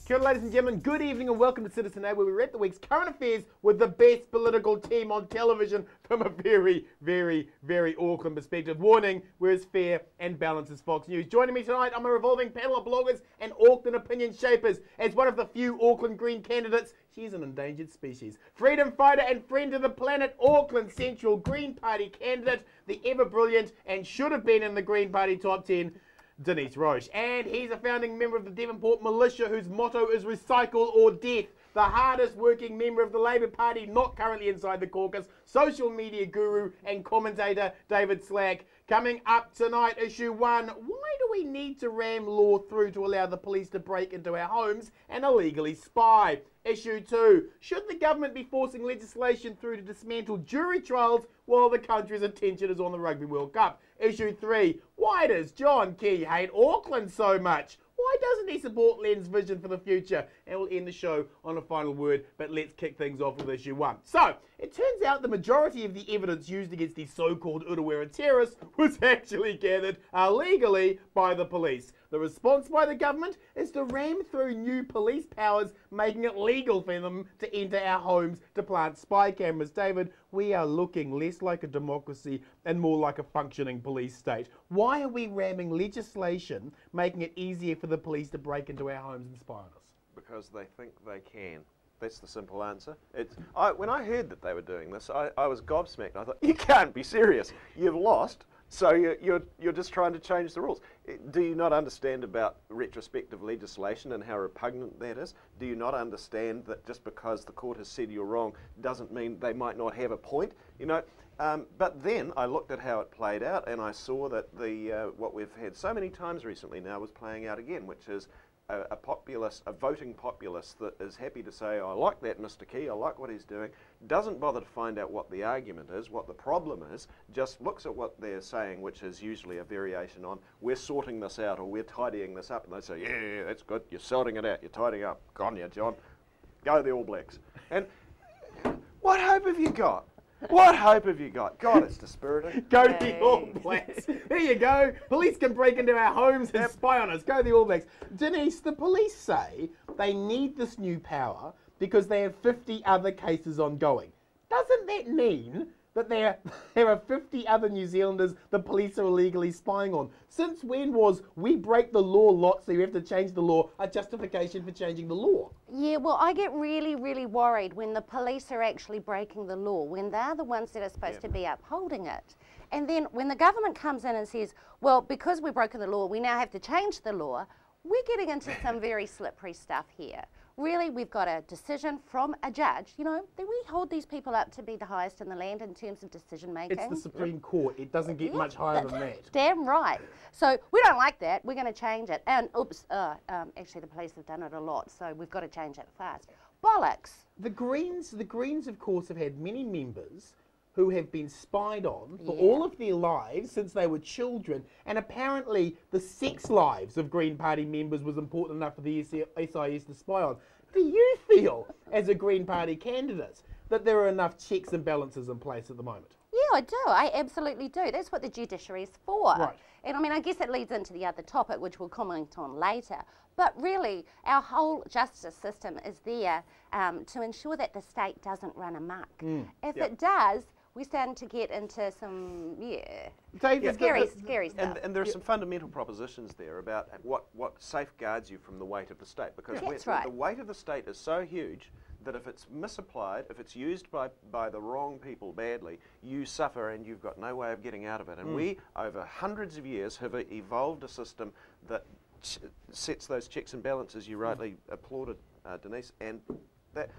Kia ora, ladies and gentlemen, good evening and welcome to Citizen A, where we read the week's current affairs with the best political team on television from a very, very, very Auckland perspective. Warning, we're as fair and balanced as Fox News. Joining me tonight, I'm a revolving panel of bloggers and Auckland opinion shapers. As one of the few Auckland Green candidates, she's an endangered species. Freedom fighter and friend of the planet, Auckland Central Green Party candidate, the ever-brilliant and should have been in the Green Party top 10, Denise Roche. And he's a founding member of the Devonport militia whose motto is recycle or death. The hardest working member of the Labour Party, not currently inside the caucus, social media guru and commentator David Slack. Coming up tonight, issue 1, why do we need to ram law through to allow the police to break into our homes and illegally spy? Issue 2, should the government be forcing legislation through to dismantle jury trials while the country's attention is on the Rugby World Cup? Issue 3, why does John Key hate Auckland so much? Why doesn't he support Len's vision for the future? And we'll end the show on a final word, but let's kick things off with issue 1. So, it turns out the majority of the evidence used against the so-called Urewera terrorists was actually gathered illegally by the police. The response by the government is to ram through new police powers, making it legal for them to enter our homes to plant spy cameras. David, we are looking less like a democracy and more like a functioning police state. Why are we ramming legislation, making it easier for the police to break into our homes and spy on us? Because they think they can. That's the simple answer. When I heard that they were doing this, I was gobsmacked. I thought, you can't be serious. You've lost, so you're just trying to change the rules. Do you not understand about retrospective legislation and how repugnant that is? Do you not understand that just because the court has said you're wrong doesn't mean they might not have a point? You know. But then I looked at how it played out, and I saw that what we've had so many times recently now was playing out again, which is a voting populace that is happy to say, I like that Mr. Key, I like what he's doing, doesn't bother to find out what the argument is, what the problem is, just looks at what they're saying, which is usually a variation on, we're sorting this out or we're tidying this up, and they say, yeah, that's good, you're sorting it out, you're tidying up, go on you, John, go the All Blacks. And what hope have you got? What hope have you got? God, it's dispiriting. Go the All Blacks. There you go. Police can break into our homes and spy on us. Go the All Blacks. Denise, the police say they need this new power because they have 50 other cases ongoing. Doesn't that mean that there are 50 other New Zealanders the police are illegally spying on? Since when was we break the law lot, so you have to change the law, a justification for changing the law? Yeah, well, I get really, really worried when the police are actually breaking the law, when they're the ones that are supposed to be upholding it. And then when the government comes in and says, well, because we've broken the law, we now have to change the law, we're getting into some very slippery stuff here. Really, we've got a decision from a judge. You know, we hold these people up to be the highest in the land in terms of decision making. It's the Supreme Court. It doesn't get much higher than that. Damn right. So we don't like that. We're going to change it. And oops, actually the police have done it a lot, so we've got to change it fast. Bollocks. The Greens, of course, have had many members who have been spied on for all of their lives since they were children, and apparently the sex lives of Green Party members was important enough for the SIS to spy on. Do you feel, as a Green Party candidate, that there are enough checks and balances in place at the moment? Yeah, I do. I absolutely do. That's what the judiciary is for. Right. And I mean, I guess it leads into the other topic, which we'll comment on later. But really, our whole justice system is there to ensure that the state doesn't run amok. If it does, we're starting to get into some, scary stuff. And there are some fundamental propositions there about what safeguards you from the weight of the state. Because the weight of the state is so huge that if it's misapplied, if it's used by the wrong people badly, you suffer and you've got no way of getting out of it. And we, over hundreds of years, have evolved a system that sets those checks and balances. You rightly applauded, Denise, and that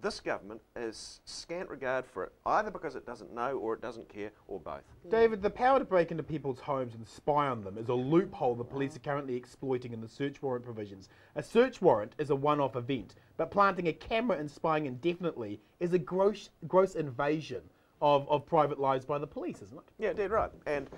this government is scant regard for it, either because it doesn't know or it doesn't care, or both. David, the power to break into people's homes and spy on them is a loophole the police are currently exploiting in the search warrant provisions. A search warrant is a one-off event, but planting a camera and spying indefinitely is a gross invasion of private lives by the police, isn't it? Yeah, dead right. And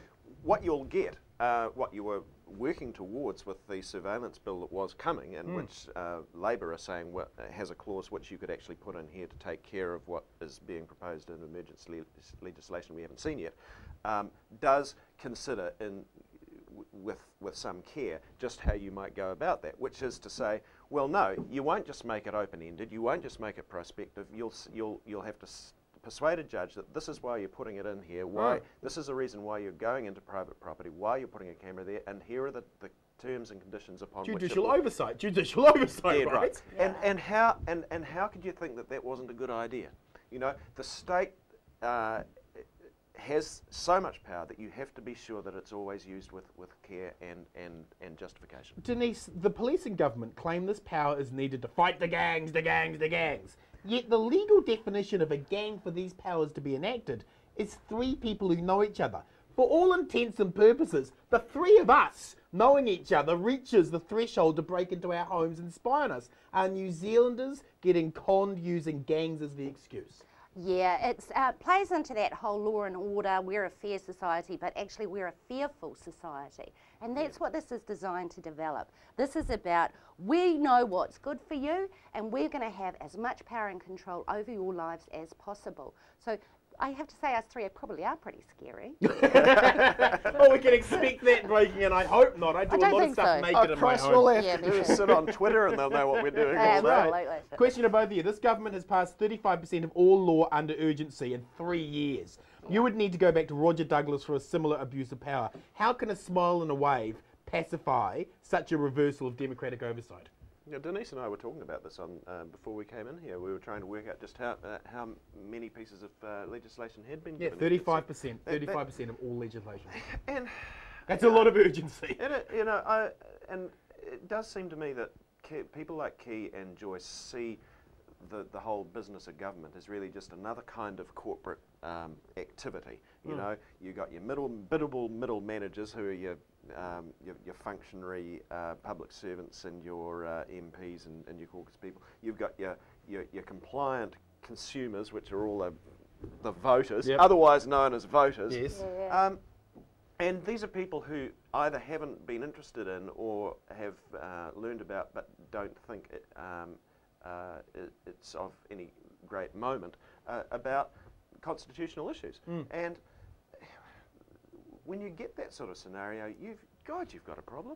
what you'll get, what you were working towards with the surveillance bill that was coming, and which Labour are saying has a clause which you could actually put in here to take care of what is being proposed in emergency legislation we haven't seen yet, does consider in with some care just how you might go about that, which is to say, well, no, you won't just make it open-ended, you won't just make it prospective, you'll have to persuade a judge that this is why you're putting it in here, why this is the reason why you're going into private property, why you're putting a camera there, and here are the terms and conditions upon judicial oversight, right? Yeah. And how could you think that that wasn't a good idea? You know, the state has so much power that you have to be sure that it's always used with care and justification. Denise, the police and government claim this power is needed to fight the gangs. Yet the legal definition of a gang for these powers to be enacted is 3 people who know each other. For all intents and purposes, the 3 of us knowing each other reaches the threshold to break into our homes and spy on us. Are New Zealanders getting conned using gangs as the excuse? Yeah, it plays into that whole law and order, we're a fair society, but actually we're a fearful society. And that's what this is designed to develop. This is about, we know what's good for you, and we're going to have as much power and control over your lives as possible. So I have to say us 3 probably are pretty scary. Well, we can expect that breaking in. I hope not. I do a lot of stuff naked in my home. All they have to do is sit on Twitter and they'll know what we're doing all day. Absolutely. Question to both of you. This government has passed 35% of all law under urgency in 3 years. You would need to go back to Roger Douglas for a similar abuse of power. How can a smile and a wave pacify such a reversal of democratic oversight? Yeah, Denise and I were talking about this before we came in here. We were trying to work out just how many pieces of legislation had been given. 35%. 35% of all legislation. And that's a lot of urgency. And and it does seem to me that people like Key and Joyce see the whole business of government is really just another kind of corporate activity. You know, you got your biddable middle managers who are your functionary public servants and your MPs and your caucus people. You've got your compliant consumers, which are all the voters, otherwise known as voters. Yes. And these are people who either haven't been interested in or have learned about but don't think it's of any great moment about constitutional issues. And when you get that sort of scenario, you've got a problem.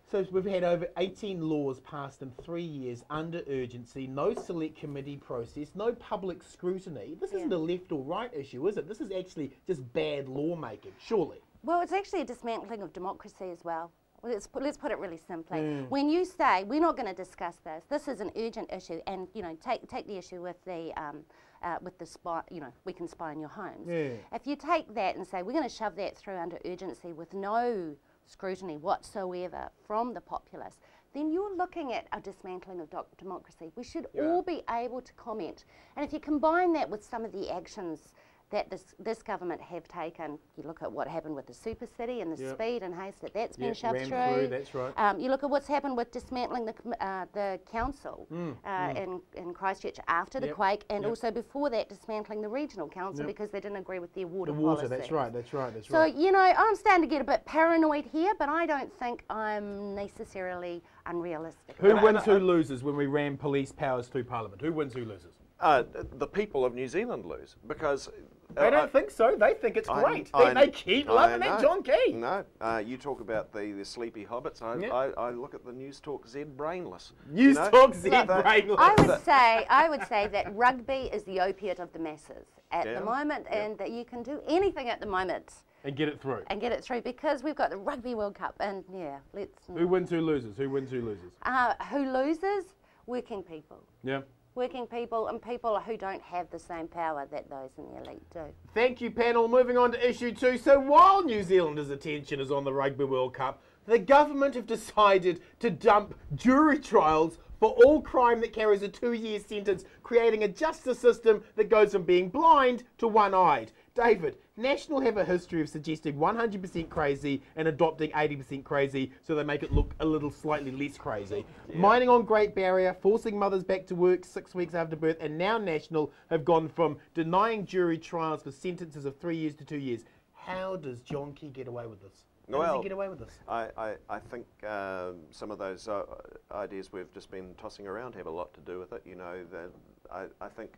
So we've had over 18 laws passed in 3 years under urgency, no select committee process, no public scrutiny. This isn't a left or right issue, is it? This is actually just bad lawmaking, surely. Well, it's actually a dismantling of democracy as well. Let's put it really simply. When you say we're not going to discuss this is an urgent issue, and you know, take the issue with the spy. You know, we can spy on your homes. If you take that and say we're going to shove that through under urgency with no scrutiny whatsoever from the populace, then you're looking at a dismantling of democracy. We should all be able to comment, and if you combine that with some of the actions that this government have taken, you look at what happened with the super city and the speed and haste that's been shoved through. That's right. You look at what's happened with dismantling the council in Christchurch after the quake, and also before that dismantling the regional council because they didn't agree with their water policy. That's right. So, you know, I'm starting to get a bit paranoid here, but I don't think I'm necessarily unrealistic. Who wins, who loses when we ram police powers through Parliament? Who wins, who loses? The people of New Zealand lose because they don't think so. They think it's great. They keep loving that John Key. No, you talk about the sleepy hobbits. I look at the News Talk Z brainless. News Talk Z brainless. I would say that rugby is the opiate of the masses at the moment, and that you can do anything at the moment. And get it through. And get it through, because we've got the Rugby World Cup, and let's... Who wins, who loses? Who wins, who loses? Who loses? Working people. Yeah. Working people and people who don't have the same power that those in the elite do. Thank you, panel. Moving on to issue 2. So while New Zealanders' attention is on the Rugby World Cup, the government have decided to dump jury trials for all crime that carries a 2-year sentence, creating a justice system that goes from being blind to one-eyed. David, National have a history of suggesting 100% crazy and adopting 80% crazy, so they make it look a little slightly less crazy. Mining on Great Barrier, forcing mothers back to work 6 weeks after birth, and now National have gone from denying jury trials for sentences of 3 years to 2 years. How does John Key get away with this? How does he get away with this? I think some of those ideas we've just been tossing around have a lot to do with it. You know, I think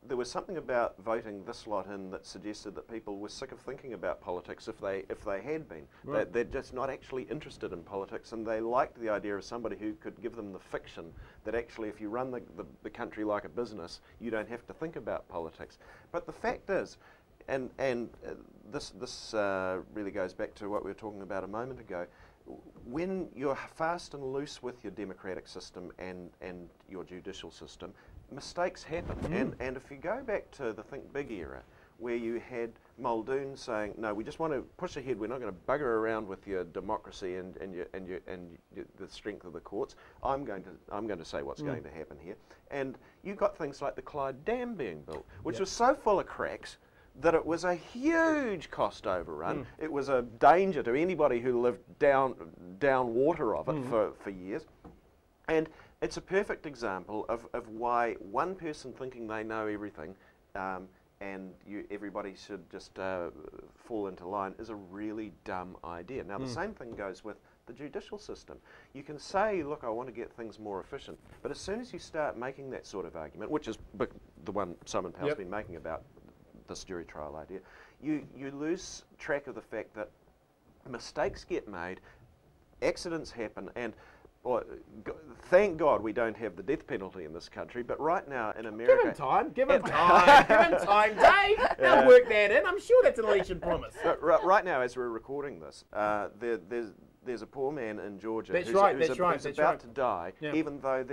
there was something about voting this lot in that suggested that people were sick of thinking about politics if they had been. Right. They're just not actually interested in politics, and they liked the idea of somebody who could give them the fiction that actually if you run the country like a business, you don't have to think about politics. But the fact is, and this really goes back to what we were talking about a moment ago, when you're fast and loose with your democratic system and your judicial system, mistakes happen. And if you go back to the Think Big era, where you had Muldoon saying, no, we just want to push ahead, we're not going to bugger around with your democracy and the strength of the courts, I'm going to say what's going to happen here. And you got things like the Clyde Dam being built, which was so full of cracks that it was a huge cost overrun. It was a danger to anybody who lived down water of it for years. And it's a perfect example of why one person thinking they know everything and everybody should just fall into line is a really dumb idea. Now, the same thing goes with the judicial system. You can say, look, I want to get things more efficient, but as soon as you start making that sort of argument, which is the one Simon Powell's been making about this jury trial idea, you lose track of the fact that mistakes get made, accidents happen, and thank God we don't have the death penalty in this country, but right now in America... Give him time, give him time, Dave. They'll work that in. I'm sure that's an election promise. Right now, as we're recording this, there's a poor man in Georgia who's about to die, even though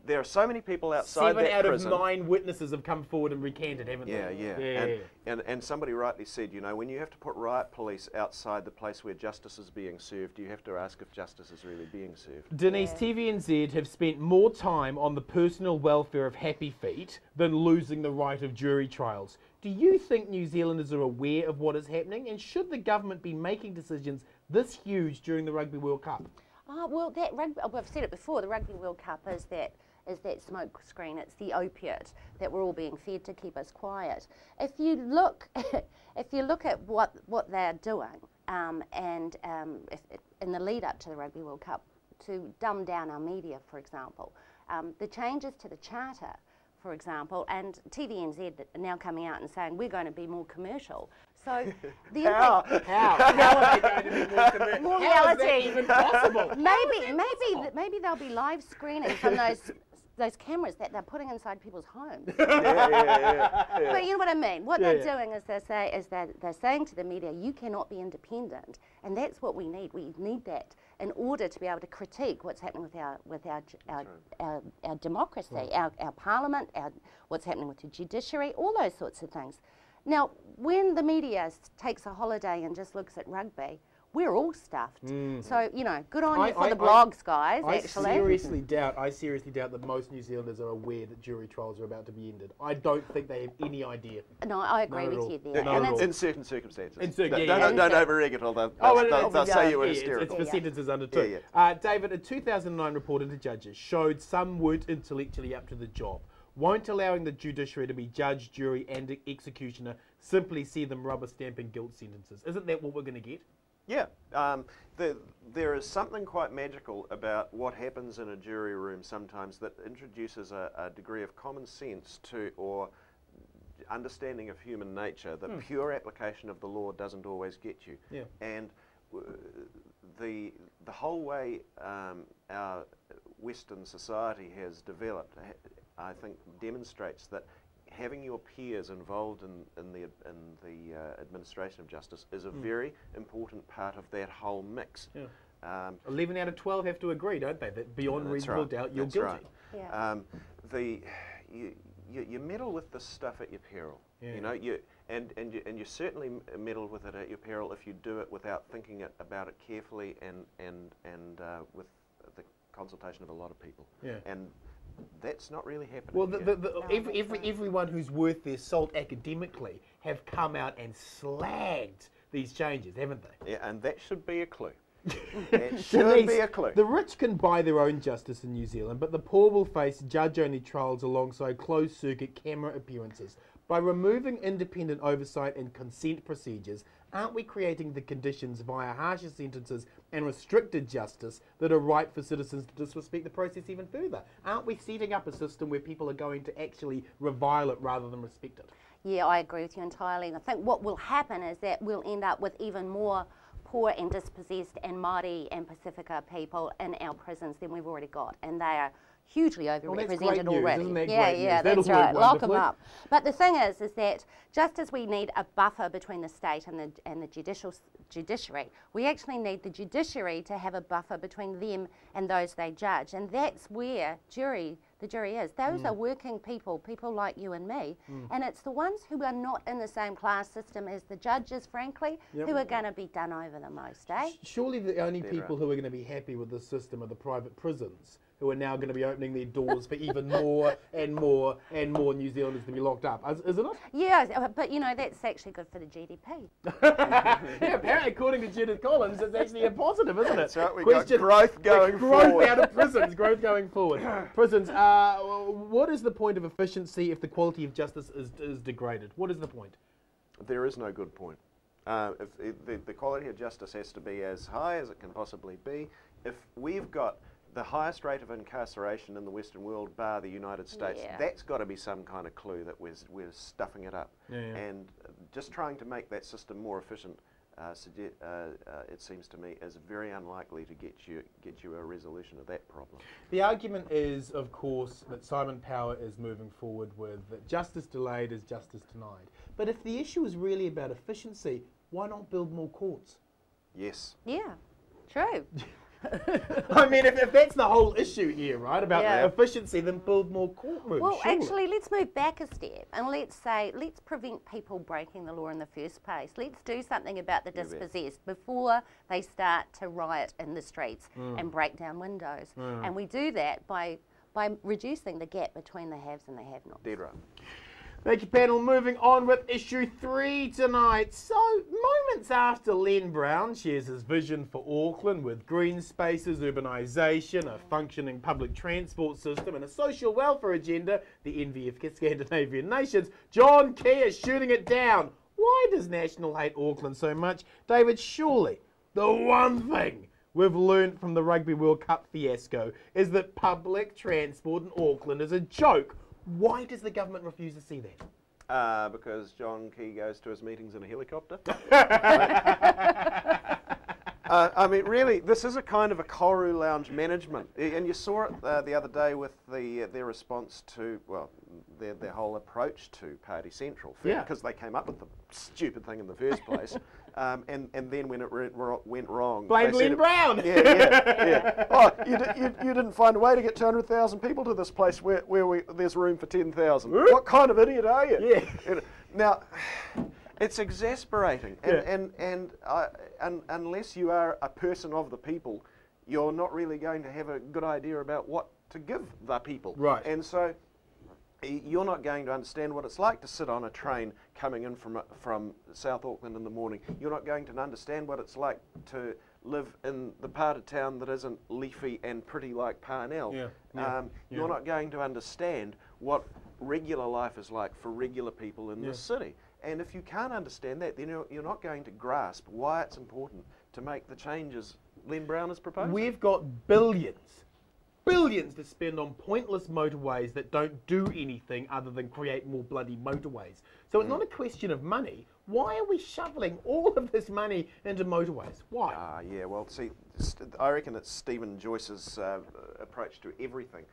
there are so many people outside that prison. 7 out of 9 witnesses have come forward and recanted, haven't they? And somebody rightly said, you know, when you have to put riot police outside the place where justice is being served, you have to ask if justice is really being served. Denise, TVNZ have spent more time on the personal welfare of Happy Feet than losing the right of jury trials. Do you think New Zealanders are aware of what is happening, and should the government be making decisions this huge during the Rugby World Cup? Well, I've said it before, the Rugby World Cup is that smoke screen, it's the opiate that we're all being fed to keep us quiet. If you look at what they're doing, in the lead up to the Rugby World Cup, to dumb down our media, for example, the changes to the charter, for example, and TVNZ are now coming out and saying we're going to be more commercial. So the How are they going to be more commercial? More How is that reality. even possible? Maybe they'll be live screening from those cameras that they're putting inside people's homes. But you know what I mean? What they're doing is they're saying to the media, you cannot be independent, and that's what we need. We need that in order to be able to critique what's happening with our democracy, our parliament, what's happening with the judiciary, all those sorts of things. Now, when the media takes a holiday and just looks at rugby, we're all stuffed. So, you know, good on you for the blogs, guys, actually. I seriously doubt that most New Zealanders are aware that jury trials are about to be ended. I don't think they have any idea. No, I agree with you there. In certain circumstances. Don't over-egg it, they'll say you were hysterical. It's for sentences under 2. David, a 2009 report into Judges showed some weren't intellectually up to the job. Won't allowing the judiciary to be judge, jury and executioner simply see them rubber stamping guilt sentences. Isn't that what we're going to get? Yeah, there is something quite magical about what happens in a jury room sometimes that introduces a degree of common sense or understanding of human nature that pure application of the law doesn't always get you. And the whole way our Western society has developed, I think, demonstrates that having your peers involved in the administration of justice is a very important part of that whole mix. 11 out of 12 have to agree, don't they? That beyond reasonable doubt, you're guilty. You meddle with this stuff at your peril. You know, you certainly meddle with it at your peril if you do it without thinking about it carefully and with the consultation of a lot of people. And that's not really happening. Well, everyone who's worth their salt academically have come out and slagged these changes, haven't they? Yeah, and that should be a clue. It should be a clue. The rich can buy their own justice in New Zealand, but the poor will face judge-only trials alongside closed-circuit camera appearances. By removing independent oversight and consent procedures, aren't we creating the conditions via harsher sentences and restricted justice that are right for citizens to disrespect the process even further? Aren't we setting up a system where people are going to actually revile it rather than respect it? Yeah, I agree with you entirely. And I think what will happen is that we'll end up with even more poor and dispossessed and Māori and Pacifica people in our prisons than we've already got. And they are hugely overrepresented already. Isn't that Yeah, great yeah, news? that's That'll right. work Lock them wonderfully. up. But the thing is that just as we need a buffer between the state and the judiciary, we actually need the judiciary to have a buffer between them and those they judge. And that's where the jury is. Those are working people, people like you and me. And it's the ones who are not in the same class system as the judges, frankly, who are going to be done over the most, eh? Surely the only people who are going to be happy with this system are the private prisons, who are now going to be opening their doors for even more and more and more New Zealanders to be locked up, isn't it? Yeah, but you know, that's actually good for the GDP. Yeah, apparently, according to Judith Collins, it's actually a positive, isn't it? That's right, we've got growth going growth forward. out of prisons, growth going forward. Prisons, what is the point of efficiency if the quality of justice is degraded? What is the point? There is no good point. If the quality of justice has to be as high as it can possibly be. If we've got the highest rate of incarceration in the Western world, bar the United States, that's got to be some kind of clue that we're stuffing it up. And just trying to make that system more efficient, it seems to me, is very unlikely to get you a resolution of that problem. The argument is, of course, that Simon Power is moving forward with that justice delayed is justice denied. But if the issue is really about efficiency, why not build more courts? Yes. Yeah, true. I mean, if that's the whole issue here, right, about efficiency, then build more courtrooms. Well, surely. actually, let's move back a step and let's prevent people breaking the law in the first place. Let's do something about the dispossessed before they start to riot in the streets and break down windows. And we do that by reducing the gap between the haves and the have-nots. Dead right. Thank you, panel. Moving on with issue 3 tonight. So, moments after Len Brown shares his vision for Auckland with green spaces, urbanisation, a functioning public transport system and a social welfare agenda, the envy of Scandinavian nations, John Key is shooting it down. Why does National hate Auckland so much? David, surely the one thing we've learned from the Rugby World Cup fiasco is that public transport in Auckland is a joke. Why does the government refuse to see that? Because John Key goes to his meetings in a helicopter. I mean, really, this is a kind of a Koru Lounge management. And you saw it the other day with their response to, well, their whole approach to Party Central. Because they came up with the stupid thing in the first place. And then when it went wrong... Blame Len Brown! Yeah. Oh, you didn't find a way to get 200,000 people to this place where there's room for 10,000. What kind of idiot are you? Yeah. Now, it's exasperating. And unless you are a person of the people, you're not really going to have a good idea about what to give the people. Right. And so you're not going to understand what it's like to sit on a train coming in from South Auckland in the morning. You're not going to understand what it's like to live in the part of town that isn't leafy and pretty like Parnell. You're not going to understand what regular life is like for regular people in this city. And if you can't understand that, then you're not going to grasp why it's important to make the changes Len Brown has proposed. We've got billions to spend on pointless motorways that don't do anything other than create more bloody motorways. So it's not a question of money. Why are we shoveling all of this money into motorways? Why? Yeah, well, see, I reckon it's Stephen Joyce's approach to everything.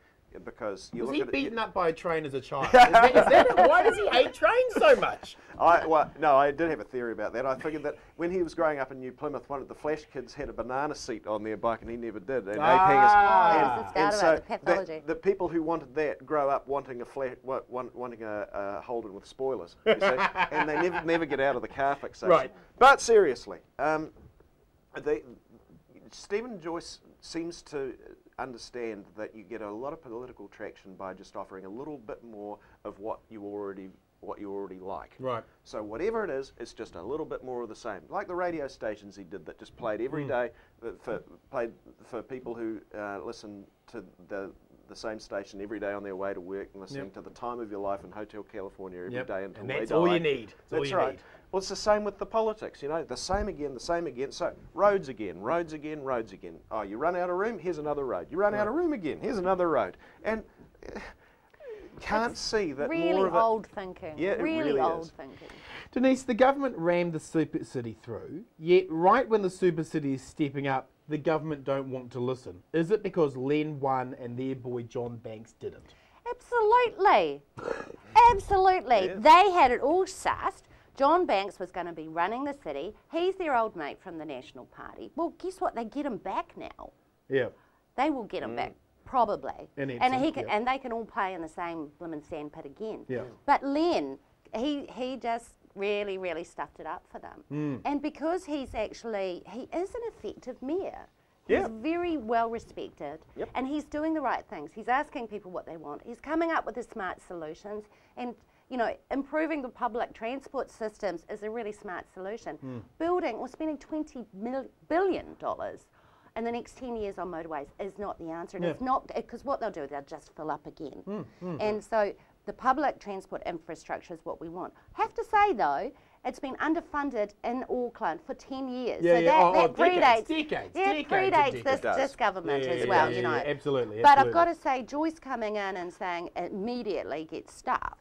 Because you was look he at beaten up by a train as a child? Is that it? Why does he hate trains so much? No, I did have a theory about that. I figured that when he was growing up in New Plymouth, one of the Flash kids had a banana seat on their bike and he never did. And the people who wanted that grow up wanting a Holden with spoilers, you see? And they never get out of the car fixation. Right. But seriously, Stephen Joyce seems to understand that you get a lot of political traction by just offering a little bit more of what you already like. Right. So whatever it is, it's just a little bit more of the same. Like the radio stations he did that just played every day for people who listen to the the same station every day on their way to work and listening to The Time of Your Life in Hotel California every day until and they that's die. all you need. That's right. Well, it's the same with the politics, you know, the same again, the same again. So roads again, roads again, roads again. Oh, you run out of room, here's another road. You run out of room again, here's another road. And can't see that really more of old thinking. Yeah, it really old is. thinking. Denise, the government rammed the super city through, yet right when the super city is stepping up, the government don't want to listen. Is it because Len won and their boy John Banks didn't? Absolutely. Absolutely. Yeah. They had it all sussed. John Banks was going to be running the city. He's their old mate from the National Party. Well, guess what? They get him back now. Yeah. They will get him back, probably. And they can all play in the same blimmin' sandpit again. Yeah. But Len, he just really, really stuffed it up for them. And because he is an effective mayor. He's very well respected, and he's doing the right things. He's asking people what they want. He's coming up with the smart solutions, and you know, improving the public transport systems is a really smart solution. Building or spending $20 billion in the next 10 years on motorways is not the answer. And it's not, because what they'll do, they'll just fill up again. And so the public transport infrastructure is what we want. Have to say though, it's been underfunded in Auckland for 10 years. Yeah, so that predates, decades this government as well, you know. Absolutely. But I've got to say, Joyce coming in and saying immediately get stuffed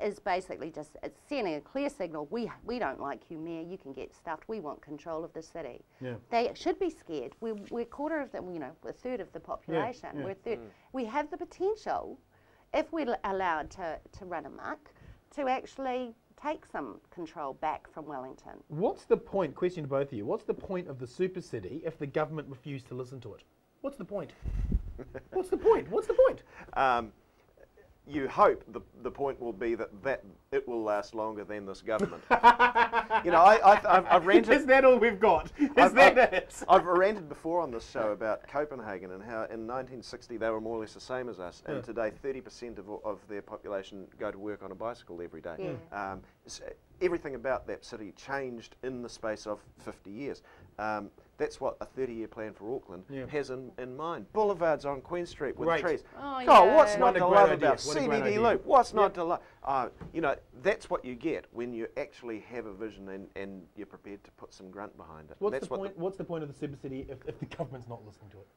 is basically just it's sending a clear signal. We don't like you, Mayor. You can get stuffed. We want control of the city. They should be scared. We're quarter of the, you know, a third of the population. We're a third. We have the potential, if we're allowed to run amok, to actually take some control back from Wellington. What's the point, question to both of you, what's the point of the super city if the government refused to listen to it? What's the point? What's the point? What's the point? You hope the point will be that it will last longer than this government. You know, I've ranted. Is that all we've got? Is that it? I've ranted before on this show about Copenhagen and how in 1960 they were more or less the same as us, and today 30% of their population go to work on a bicycle every day. So everything about that city changed in the space of 50 years. That's what a 30-year plan for Auckland has in mind. Boulevards on Queen Street with trees. Oh, God, what's not to love idea. about What a great CBD idea. Loop? What's not to love? You know, that's what you get when you actually have a vision and you're prepared to put some grunt behind it. What's the point of the super city if the government's not listening to it?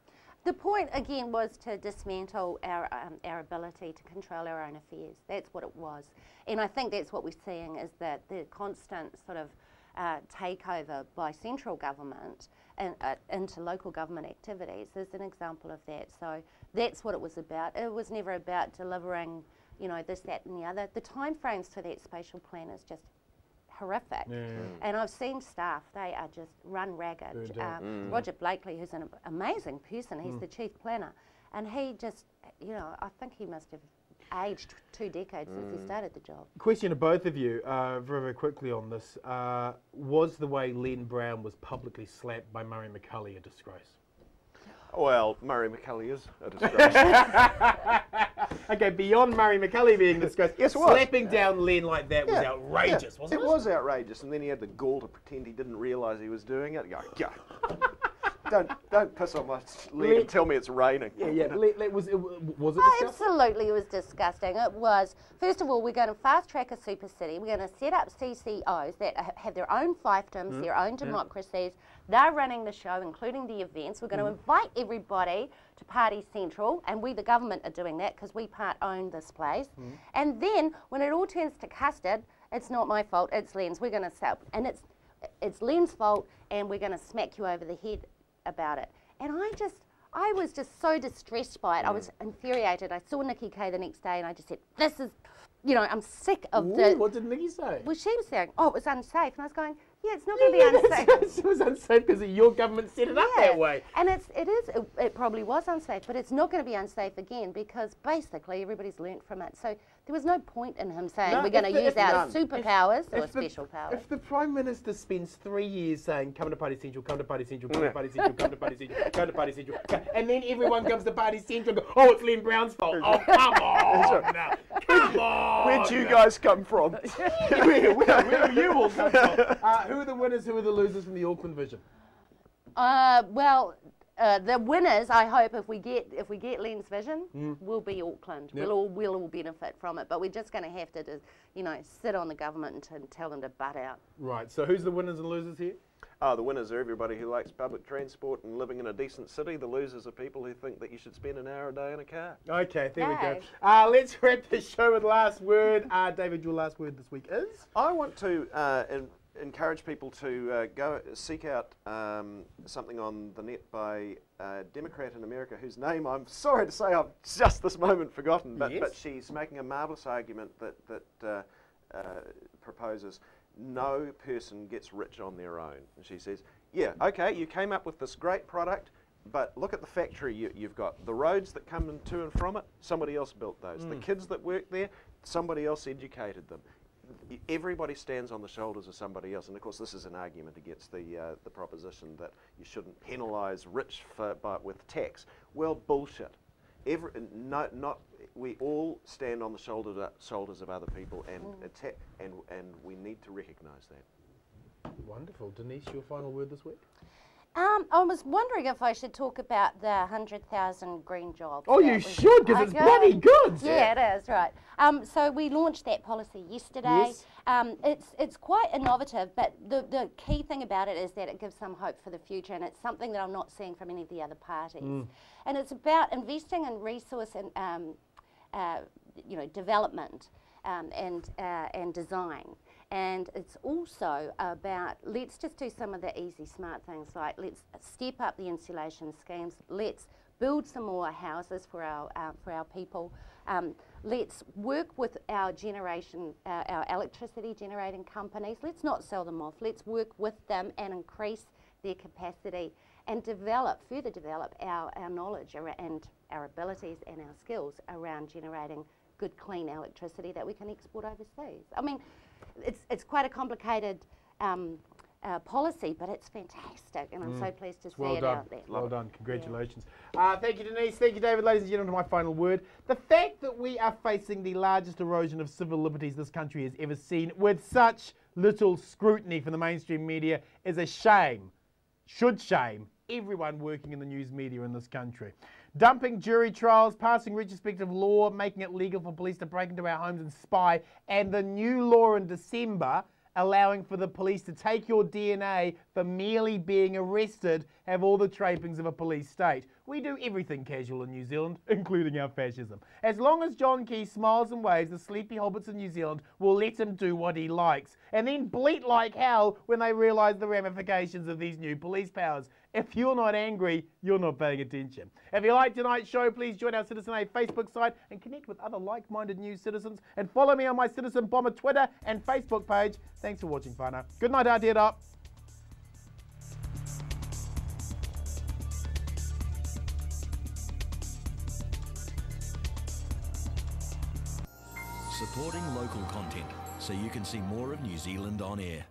The point, again, was to dismantle our ability to control our own affairs. That's what it was. And I think that's what we're seeing is that the constant sort of takeover by central government and into local government activities is an example of that. So that's what it was about. It was never about delivering, you know, this, that and the other. The timeframes for that spatial plan is just horrific. And I've seen staff, they are just run ragged. Roger Blakely, who's an amazing person, he's the chief planner, and he just, you know, I think he must have aged 2 decades since he started the job. Question to both of you, very, very quickly on this. Was the way Len Brown was publicly slapped by Murray McCully a disgrace? Well, Murray McCully is a disgrace. Okay, beyond Murray McCully being a disgrace, Yes, it was. slapping down Len like that was outrageous, wasn't it? It was outrageous, and then he had the gall to pretend he didn't realise he was doing it. Go, don't piss on my leg and tell me it's raining. Was it disgusting? Absolutely, it was disgusting. It was, first of all, we're going to fast track a super city. We're going to set up CCOs that have their own fiefdoms, their own democracies. They're running the show, including the events. We're going to invite everybody to Party Central, and we, the government, are doing that because we part own this place. And then, when it all turns to custard, it's not my fault, it's Len's. We're going to sell, and it's Len's fault, and we're going to smack you over the head about it. And I was just so distressed by it. I was infuriated. I saw Nikki Kay the next day and I just said, this is, you know, I'm sick of the... What did Nikki say? Well, she was saying, oh, it was unsafe. And I was going, yeah, it's not going to be unsafe. It was unsafe because your government set it up that way. And it probably was unsafe, but it's not going to be unsafe again because basically everybody's learnt from it. So there was no point in him saying we're going to use our superpowers or special powers. If the Prime Minister spends 3 years saying, come to Party Central, come to Party Central, come to Party Central, come to Party Central, come to Party Central, and then everyone comes to Party Central and goes, oh, it's Len Brown's fault. Oh, come on now. Come on. Where'd you guys come from? Where do you all come from? Who are the winners, who are the losers from the Auckland vision? Well, the winners, I hope, if we get Lens Vision, will be Auckland. Yep. We'll all benefit from it, but we're just going to have to, sit on the government and tell them to butt out. Right. So who's the winners and losers here? The winners are everybody who likes public transport and living in a decent city. The losers are people who think that you should spend an hour a day in a car. Okay, there we Yay. go. Let's wrap the show with last word. David, your last word this week is? I want to encourage people to go seek out something on the net by a Democrat in America whose name I'm sorry to say I've just this moment forgotten, but, Yes. but she's making a marvellous argument that proposes no person gets rich on their own. And she says, yeah, okay, you came up with this great product, but look at the factory you've got. The roads that come to and from it, somebody else built those. The kids that work there, somebody else educated them. Everybody stands on the shoulders of somebody else, and of course this is an argument against the proposition that you shouldn't penalise rich with tax. Well, bullshit. We all stand on the shoulders of other people, and we need to recognise that. Wonderful. Denise, your final word this week? I was wondering if I should talk about the 100,000 green jobs. Oh, you should, because it's bloody good. Yeah, it is, right. So we launched that policy yesterday. Yes. It's quite innovative, but the key thing about it is that it gives some hope for the future, and it's something that I'm not seeing from any of the other parties. And it's about investing in resource and development and design. And it's also about, let's just do some of the easy, smart things, like let's step up the insulation schemes, let's build some more houses for our people, let's work with our electricity generating companies, let's not sell them off, let's work with them and increase their capacity and further develop our knowledge and our abilities and our skills around generating good, clean electricity that we can export overseas. I mean, it's quite a complicated policy, but it's fantastic, and I'm so pleased to see it out there. Well done. Congratulations. Thank you, Denise. Thank you, David. Ladies and gentlemen, my final word. The fact that we are facing the largest erosion of civil liberties this country has ever seen with such little scrutiny from the mainstream media is a shame. Should shame everyone working in the news media in this country. Dumping jury trials, passing retrospective law, making it legal for police to break into our homes and spy, and the new law in December allowing for the police to take your DNA for merely being arrested have all the trappings of a police state. We do everything casual in New Zealand, including our fascism. As long as John Key smiles and waves, the sleepy hobbits in New Zealand will let him do what he likes, and then bleat like hell when they realise the ramifications of these new police powers. If you're not angry, you're not paying attention. If you like tonight's show, please join our Citizen A Facebook site and connect with other like-minded news citizens, and follow me on my Citizen Bomber Twitter and Facebook page. Thanks for watching, whānau. Good night, Aotearoa. Supporting local content so you can see more of New Zealand on air.